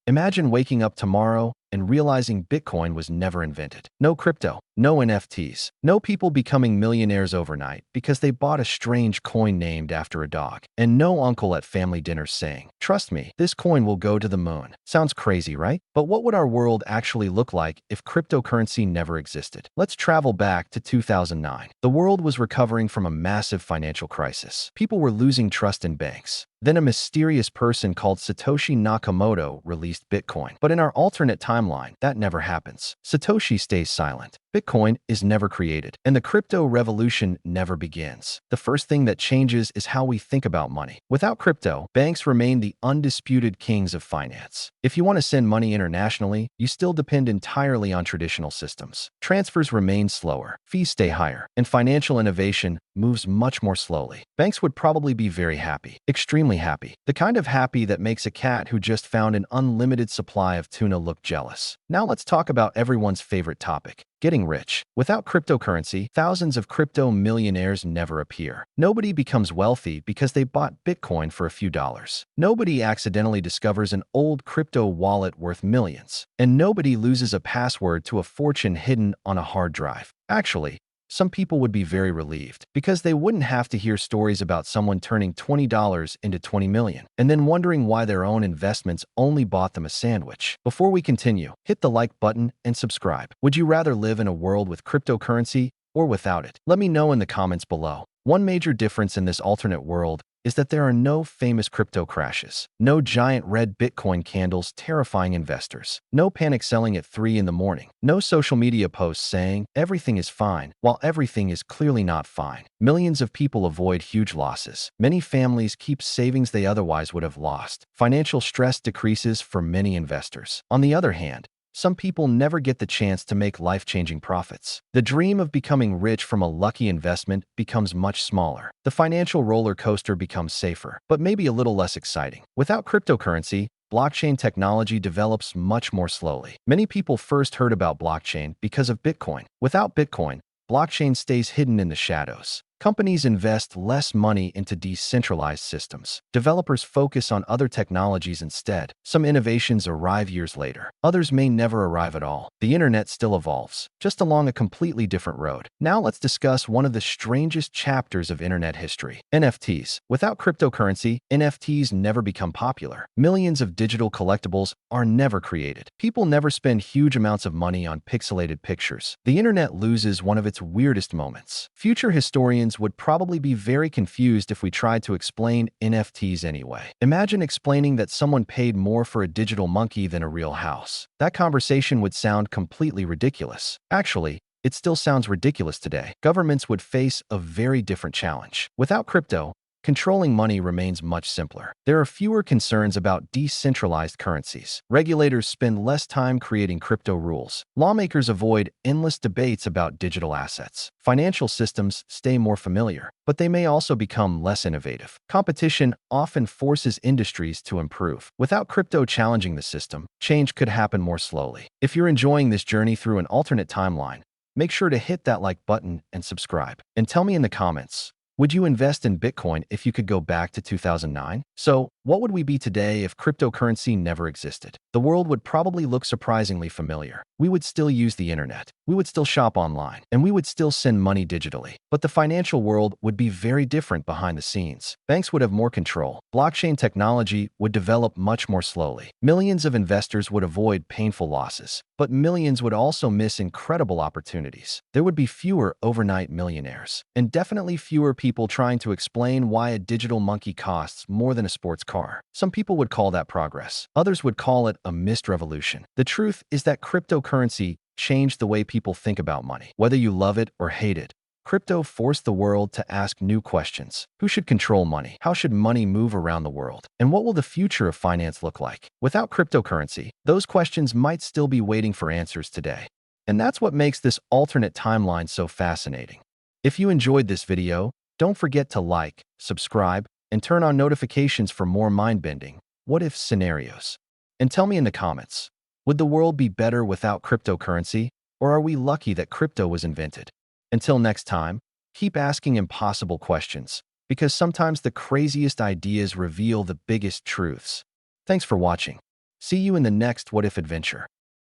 Imagine waking up tomorrow and realizing Bitcoin was never invented. No crypto, no NFTs, no people becoming millionaires overnight because they bought a strange coin named after a dog, and no uncle at family dinners saying, "Trust me, this coin will go to the moon." Sounds crazy, right? But what would our world actually look like if cryptocurrency never existed? Let's travel back to 2009. The world was recovering from a massive financial crisis. People were losing trust in banks. Then a mysterious person called Satoshi Nakamoto released Bitcoin. But in our alternate timeline, that never happens. Satoshi stays silent. Bitcoin is never created, and the crypto revolution never begins. The first thing that changes is how we think about money. Without crypto, banks remain the undisputed kings of finance. If you want to send money internationally, you still depend entirely on traditional systems. Transfers remain slower, fees stay higher, and financial innovation moves much more slowly. Banks would probably be very happy, extremely happy. The kind of happy that makes a cat who just found an unlimited supply of tuna look jealous. Now let's talk about everyone's favorite topic: getting rich. Without cryptocurrency, thousands of crypto millionaires never appear. Nobody becomes wealthy because they bought Bitcoin for a few dollars. Nobody accidentally discovers an old crypto wallet worth millions. And nobody loses a password to a fortune hidden on a hard drive. Actually, some people would be very relieved because they wouldn't have to hear stories about someone turning $20 into 20 million and then wondering why their own investments only bought them a sandwich. Before we continue, hit the like button and subscribe. Would you rather live in a world with cryptocurrency or without it? Let me know in the comments below. One major difference in this alternate world is that there are no famous crypto crashes, no giant red Bitcoin candles terrifying investors, no panic selling at 3 in the morning, no social media posts saying everything is fine while everything is clearly not fine. Millions of people avoid huge losses. Many families keep savings they otherwise would have lost. Financial stress decreases for many investors. On the other hand, some people never get the chance to make life-changing profits. The dream of becoming rich from a lucky investment becomes much smaller. The financial roller coaster becomes safer, but maybe a little less exciting. Without cryptocurrency, blockchain technology develops much more slowly. Many people first heard about blockchain because of Bitcoin. Without Bitcoin, blockchain stays hidden in the shadows. Companies invest less money into decentralized systems. Developers focus on other technologies instead. Some innovations arrive years later. Others may never arrive at all. The internet still evolves, just along a completely different road. Now let's discuss one of the strangest chapters of internet history: NFTs. Without cryptocurrency, NFTs never become popular. Millions of digital collectibles are never created. People never spend huge amounts of money on pixelated pictures. The internet loses one of its weirdest moments. Future historians would probably be very confused if we tried to explain NFTs anyway. Imagine explaining that someone paid more for a digital monkey than a real house. That conversation would sound completely ridiculous. Actually, it still sounds ridiculous today. Governments would face a very different challenge. Without crypto, controlling money remains much simpler. There are fewer concerns about decentralized currencies. Regulators spend less time creating crypto rules. Lawmakers avoid endless debates about digital assets. Financial systems stay more familiar, but they may also become less innovative. Competition often forces industries to improve. Without crypto challenging the system, change could happen more slowly. If you're enjoying this journey through an alternate timeline, make sure to hit that like button and subscribe. And tell me in the comments, would you invest in Bitcoin if you could go back to 2009? So, what would we be today if cryptocurrency never existed? The world would probably look surprisingly familiar. We would still use the internet. We would still shop online. And we would still send money digitally. But the financial world would be very different behind the scenes. Banks would have more control. Blockchain technology would develop much more slowly. Millions of investors would avoid painful losses. But millions would also miss incredible opportunities. There would be fewer overnight millionaires. And definitely fewer people trying to explain why a digital monkey costs more than a sports car. Some people would call that progress. Others would call it a missed revolution. The truth is that cryptocurrency changed the way people think about money. Whether you love it or hate it, crypto forced the world to ask new questions. Who should control money? How should money move around the world? And what will the future of finance look like? Without cryptocurrency, those questions might still be waiting for answers today. And that's what makes this alternate timeline so fascinating. If you enjoyed this video, don't forget to like, subscribe, and turn on notifications for more mind-bending what-if scenarios. And tell me in the comments, would the world be better without cryptocurrency, or are we lucky that crypto was invented? Until next time, keep asking impossible questions, because sometimes the craziest ideas reveal the biggest truths. Thanks for watching. See you in the next What If adventure.